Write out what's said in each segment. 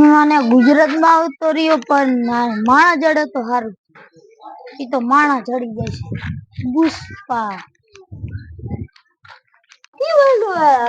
મને ગુજરાતમાં આવતો રહ્યો પણ માણા જડે તો સારું એ તો માણા ચડી જાય છે પુષ્પા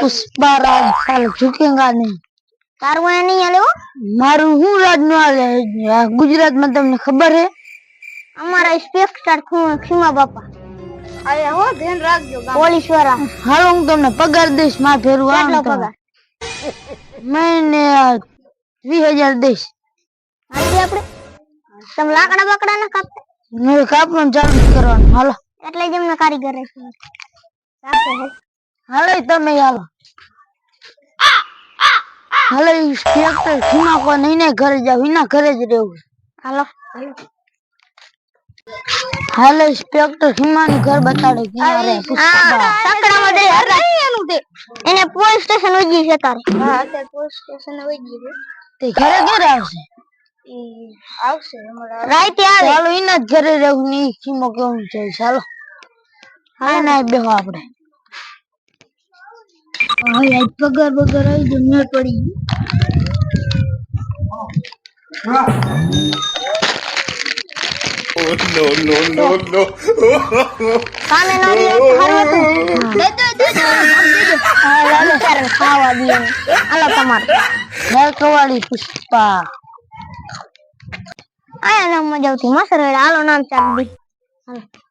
पुष्पा राज साल झुकेगा नहीं तारू नहीं आले हो मारू हूँ राज नो आले गुजरात में तुमने खबर है हमारा इंस्पेक्टर खीमा बापा आया हो ध्यान રાખજો પોલીસ વાળા હાલો હું તમને પગાર દઈશ માં ફેરવું કેટલો પગાર મહિને 20000 દઈશ આજે આપણે તમે લાકડા બકડા ના કાપતા મેં કાપવાનું ચાલુ કરવાનું હાલો એટલે જ એમને કારીગર રાખ્યો કાપે હાલો તમે હાલો હાલો ઇન્સ્પેક્ટર ખીમા કો નહીં ઘરે જાવ વિના ઘરે જ રહેવું હાલો હાલો ઇન્સ્પેક્ટર ખીમા ની ઘર બતાડે ક્યાં રહે સકડા માં દે એનું દે એને પોલીસ સ્ટેશન વઈ છે તારે હા અત્યારે પોલીસ સ્ટેશન વઈ ગઈ તે ઘરે ઘરે આવશે આવશે હમણાં રાઈટ આવે હાલો ઇના જ ઘરે રહેવું ની ખીમો કેવું છે ચાલો હા ના બેહો આપણે હા પગાર બગાર આવી ગયો મેં પડી no કામે નો હારો તો દે હાલો ખાવા દે હાલો તમાર મેકવાળી પુષ્પા આયા નામ મજા આવતી મસર હાલો નામ ચાક દી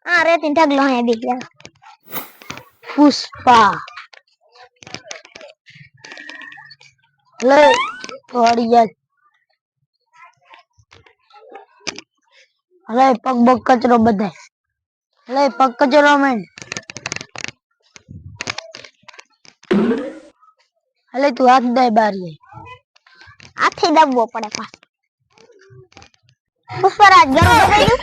આ રેતી ઢગલો હે દી પુષ્પા લે થોડી યાર લે પગ બગ કચરો બધાય લે પગ કચરો મેં હલે તું હાથ દે બારી હાથે દબવો પડે પાસ પુષ્પરાજ ગરમ દબાઈ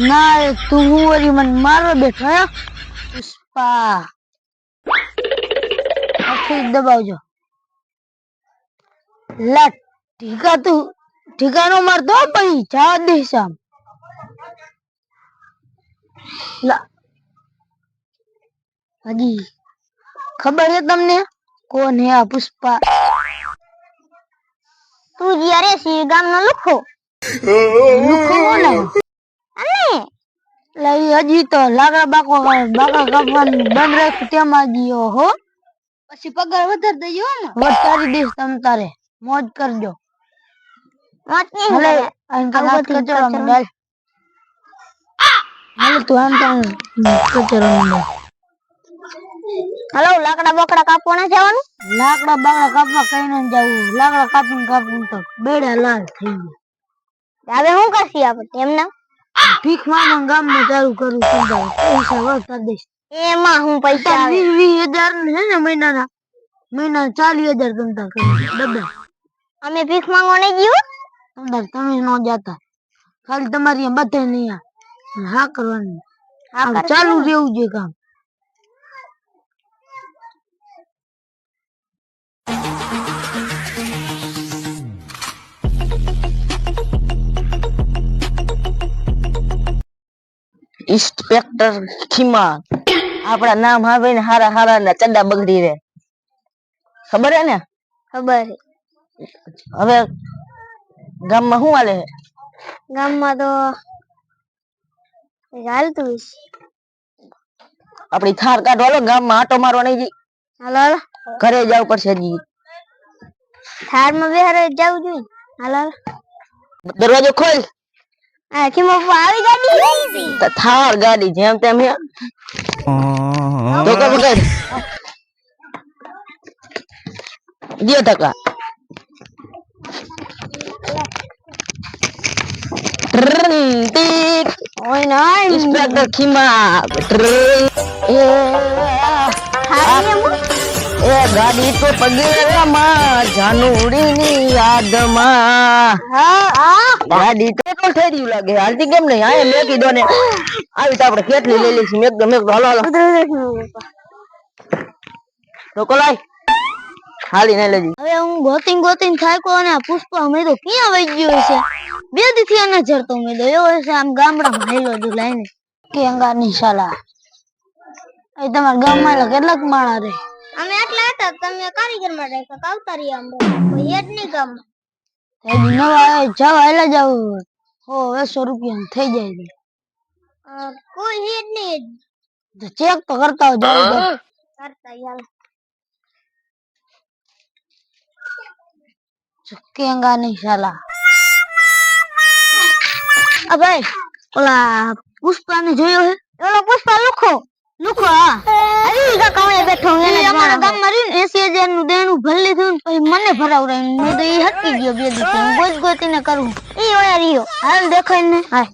ના તું હું વરી મને મારવા બેઠો હે પુષ્પા હાથે દબાવજો લા ઠીકાનો મારતો ભાઈ જા દેશામ લા હજી ખબર છે તમને કોણ હે આ પુષ્પા તું જ્યારે સી ગામનો લુખો કોને અલે લઈ હજી તો લાગડા બાકા કાપવાનું બંધ રાખ તેમાં ગયો હો પછી પગાર વધાર દેજો ને વધારી દઈશ તમ તારે મોજ કરજો મોજ નહીં હલે આ કચરો મંડાલ હલે તું આમ કચરો મંડાલ હાલો લાકડા બકડા કાપવા ના જવાનું લાકડા બકડા કાપવા કઈ ના જવું લાકડા કાપીને તો બેડા લાલ થઈ ગયા હવે હું કરશી આપણે એમને ભીખ માંગવા ગામમાં ચાલુ કરું સમજાવ પૈસા વળતા દઈશ એમાં હું પૈસા આવે 20000 છે ને મહિના 40000 તમતા કરો ડબ્બા અમે ભીખ માંગવા નહીં ગયો અંદર તમે નો જાતા ખાલી તમારી બધે નહીં હા કરવાનું હા ચાલુ રહેવું જોઈએ કામ इंस्पेक्टर खीमा આપડા નામ આવે ને હારા હારા ના ચડા બગડી રે ખબર હે ને ખબર હે હવે ગામમાં શું હાલે ગામમાં તો ચાલતું આપડી થાર કાઢવાલો ગામમાં આટો મારવા નહીં જી હાલો હાલો ઘરે જાવ પડશે જી થાર માં બેહારે જાવ જોઈએ હાલો દરવાજો ખોલ આ કે મો આવી ગાડી તો થાર ગાડી જેમ તેમ હે તો કર દિયો ટકા ટીક ઓય ના ઇન્સ્પેક્ટર ખીમા એ ગાડી તો પગેરામાં જાનુડીની યાદમાં ગાડી તો થઈ રહ્યું લાગે હાલતી કેમ નહીં આ મેં કીધો ને આવી તો આપણે કેટલી લઈ લઈશું મેં હાલો હાલો તો કોલાય હાલી નહીં લેજી હવે હું ગોતીન થાકો અને પુષ્પા અમે તો ક્યાં વઈ ગયો છે બે દીથી આના જરતો મે દો એવો છે આમ ગામડામાં હેલો જો લાઈને કે અંગાની શાલા એ તમારા ગામમાં કેટલાક માણા રે અમે આટલા હતા તમે કારીગર માં રાખ્યા કાવતારી આમ કોઈ હેડ ની ગામ નવા જાવ હાલા જાવ 100 રૂપિયા થઈ જાય કોઈ હિત નહીં તો ચેક તો કરતા જાવ કરતા યાર झुकेगा नहीं साला अबे ओला पुष्पा ने જોયો હે ઓલો પુષ્પા લુખો હા અરે ઈકા કામે બેઠો હે ને અમારા ગામ માં રીન 80000 નું દેણું ભરી લીધું ને પછી મને ભરાવરાય મે તો ઈ હટકી ગયો બે દિવસ હું ગોતીને કરું ઈ ઓયા રીયો હાલ દેખાય ને હાય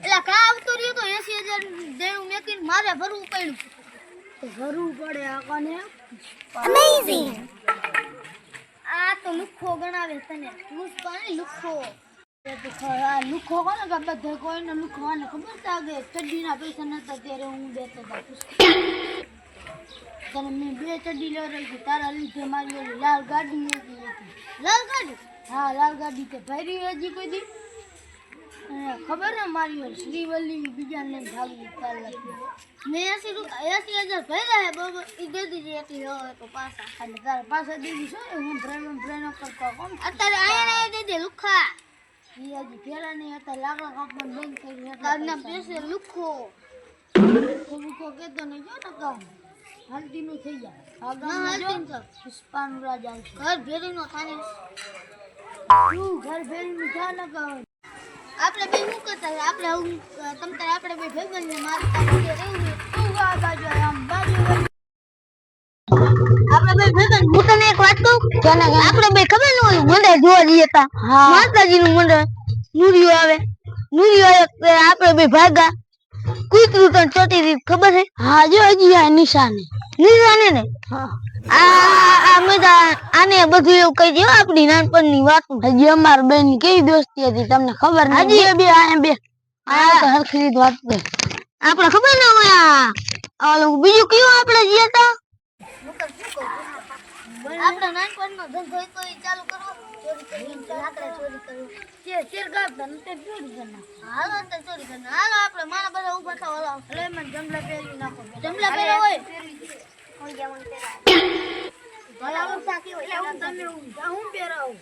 એલા કા આવતો રહ્યો તો 80000 દેણું મેકીને મારે ભરવું પડ્યું ભરવું પડે આકાને અમેઝિંગ આ તો લુખો ગણાવે તને પુષ્પા ને લુખો લુખો કોને કે બધે કોઈને લુખવાને ખબર છે આગે ચડ્ડીના પૈસા નતા ત્યારે હું દેતો હતા તને મેં 2 ચડ્ડી લઈ રહી તારા લીધે મારી ઓલી લાલ ગાડી હતી લાલ ગાડી હા લાલ ગાડી તે ભરી હજી કોઈ દી ખબર ને મારી ઓલી શ્રીવલ્લી બીજા ને ભાગી ચાલ મેં 80000 ભર્યા હે બરોબર ઈ દે દીધી એટલી હોય તો પાછા અને તારા પાછા દીધી છે હું બ્રેનો કરતો કોમ અત્યારે આયા દે દે લુખા ઈ હજી ફેરા નહીં હતા લાકડા કાપવાનું બંધ કરી હતા તારના પૈસે લુખો કેતો નહીં જો ને કામ હલ્દી નું થઈ જાય આગળ જો પુષ્પાનું રાજા ઘર ભેરી નો થાને તું ઘર ભેરી નું થા ન કહો આપણે બે હું કરતા આપણે તમતારે આપણે બે ભેગન ને મારતા રહેવું તું આ બાજુ આમ બાજુ આપણે બે ભેગન હું તને એક વાત કહું કેને આપણે બે ખબર ન હોય મંડળ જોવા જઈએ તા માતાજી નું મંડળ નુરિયો આવે આપણે બે ભાગા કૂતરું તને ચોટી રીત ખબર છે હા જો હજી આ નિશાને ને હા આ મેદા આને બધું એવું કહી દો આપણી નાનપણની વાત હજી અમાર બેન કેવી દોસ્તી હતી તમને ખબર નથી હજી બે આ તો હરખી વાત છે આપણે ખબર ન હોય ઓલું બીજું કયું આપણે જીયા તા આપણા નાનપણનો ધંધો તો ચાલુ કરવો ચોરી કરી લાકડા ચોરી કરવું ચેર ગાબતા ને તે ચોરી કરના હાલો તો ચોરી કરના હાલો આપણે મારા બધા ઊભા થાવ હાલો એટલે મને જમલા પહેરી નાખો જમલા પહેરા હોય ભલા ઉસા કે હોય હું તને હું પહેરાવું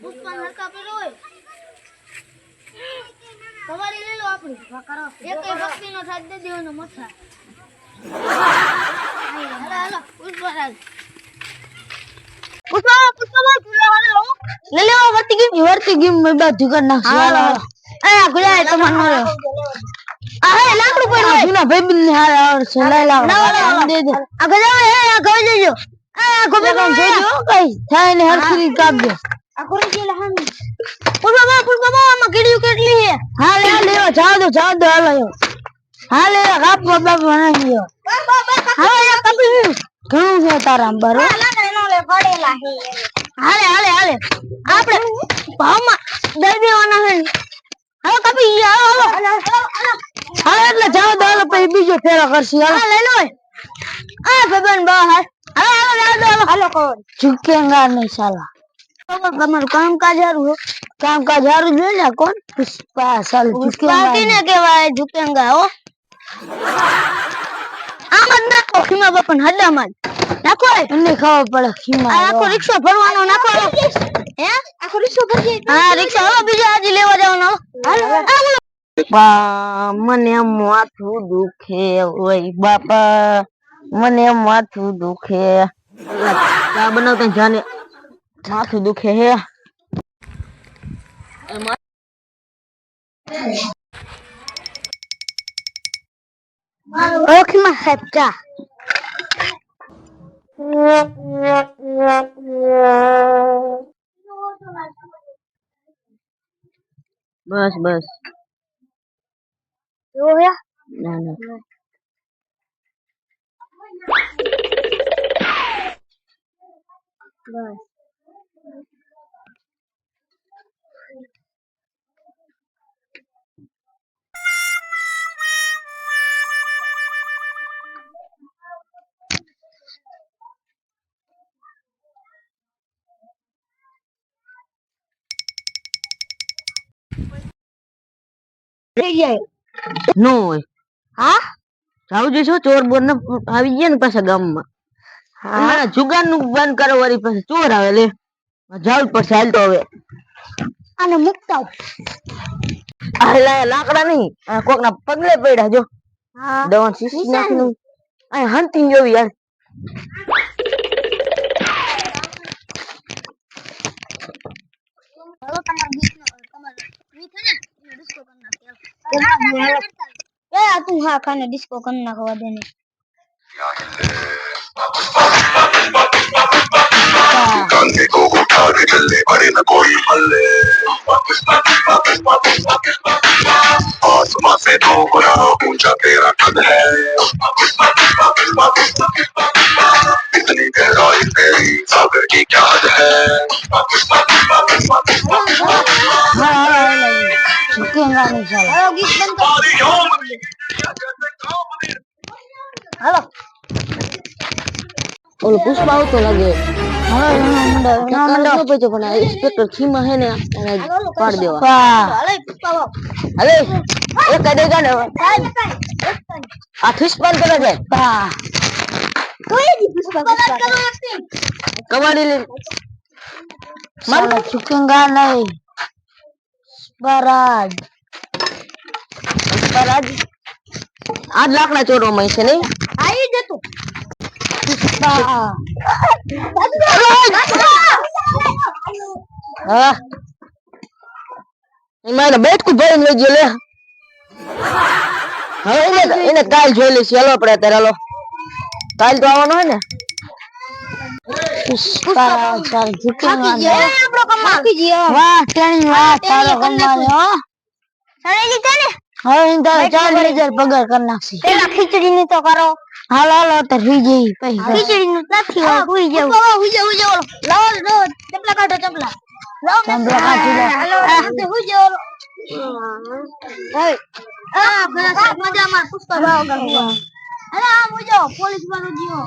પુષ્પા હરકા પહેરો હોય સવારી લઈ લો આપણી કરો એક ભક્તિનો સાથ દે દેવાનો મથા હાલો પુષ્પા રાજ પુષ્પા લે લે વર્તી ગઈ મે બધું કર નાખ આ ગુલાય તમારો આ હે લાકડું પડ્યું જૂના ભાઈબંધ ને હાર ચલાઈ લાવ દે દે આ ગજા હે આ ગઈ જજો આ ગોબે કામ જોજો કઈ થાય ને હરખી કાપજો આ કોરી કે લહન પુષ્પા આમાં કીડીઓ કેટલી હે હા લે જાવ દો હાલો હા લે કાપ બાબા બનાવ્યો હા યા કપી ઘણું છે તારા બરો પડેલા હે હાલે આપણે ભાવમાં દઈ દેવાના હે હાલો કપી હાલો એટલે જાવ દો પછી બીજો ફેરો કરશી હાલો લઈ લો આ ભગવાન બહાર હાલો કોણ ઝુકેગા નહીં સાલા તમારું કામકાજ હારું જોઈએ ને કોણ પુષ્પા સાલ ઝુકેગા ને કહેવાય ઝુકેગા હો આમ જ નાખો ખીમા બાપન હડામાં નાખો એને ખબર પડે ખીમા આખો રિક્ષા ભરવાનો નાખો હે આખો રિક્ષા ભરી હા રિક્ષા હો બીજો આજે લેવા જવાનો હાલો મને માથું દુખે ઓય બાપા મને માથું દુખે ચા બનાવતા જાને માથું દુખે હે ઓખમાં સાહેબ ચા બસ જો હે ના બસ થઈ જાય નો હોય હા જાવ જો ચોર બોર ને આવી ગયા ને પાછા ગામમાં મારા જુગારનું બંધ કરો વળી પછી ચોર આવે લે જાવ પડશે હાલ તો હવે આને મુકતા આવ. આ લાકડા નહીં કોકના પગલે પડ્યા જો હા દવા શીશી નાખીને આ હંતી જોવી યાર હાલો તમાર ગીત છે ને એને ડિસ્કો કરી નાખે. એ તું હા ખાને ડિસ્કો કરી નાખવા દે ને. कांधे को उठा के चले बड़े न कोई हल्ले आसमां से दो गुना ऊंचा तेरा कद है इतनी गहराई तेरी सागर की क्या हद है झुकेगा नहीं साला. હાલો ગીત બંધ કરો. હાલો ઓલો પુષ્પા આવતો લાગે હવે એનો મંડો પણ આ ઇન્સ્પેક્ટર ખીમા હે ને એને પાડ દેવા હાલે પુષ્પા અલે એ કદે ગાને આ ઠિસ્પાન કરે છે હા કોઈ દી પુષ્પા કવાડી લે साला झुकेगा नहीं. સ્વરાજ આજ લાકડા ચોરવામાં છે નહીં આવી જતો પુષ્પા હા એમાં બેઠકું ભરીને લઈ ગયો લે હવે એને કાલ જોઈ લઈશ હાલો આપણે અત્યારે હાલો કાલ તો આવવાનો હોય ને પુષ્પા સાલ झुकेगा नहीं. આપણો કમાલ વાહ ટેણી વાહ તારો કમાલ હો સરેલી ચાલે હવે ઇન તો 4000 પગાર કરી નાખશે. પેલા ખીચડી ની તો કરો. હાલો હાલો તો હુઈ જઈ પછી ખીચડી નું નથી હોય હુઈ જાવ હુઈ જાવ લાવો ચપલા કાઢો ચપલા ચપલા કાઢી લો હાલો હુઈ જાવ હવે આ મજા માર પુષ્પા ભાવ કરવા અરે આ હુઈ જાવ પોલીસ વાળો જીઓ.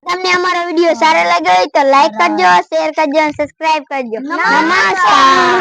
તમને અમારો વિડિયો સારો લાગ્યો હોય તો લાઈક કરજો શેર કરજો અને સબસ્ક્રાઇબ કરજો. નમસ્કાર.